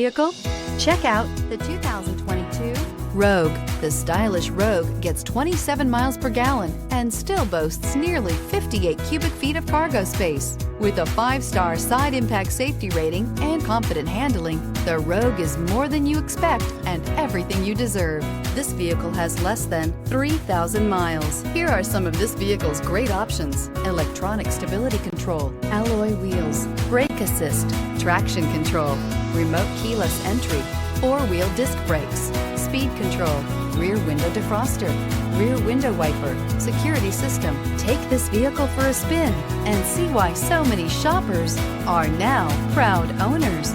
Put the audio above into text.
vehicle? Check out the 2022 Rogue. The stylish Rogue gets 27 miles per gallon and still boasts nearly 58 cubic feet of cargo space. With a 5-star side impact safety rating and confident handling, the Rogue is more than you expect and everything you deserve. This vehicle has less than 3,000 miles. Here are some of this vehicle's great options: electronic stability control, alloy wheels, brake assist, traction control, remote keyless entry, 4-wheel disc brakes, speed control, rear window defroster, rear window wiper, security system. Take this vehicle for a spin and see why so many shoppers are now proud owners.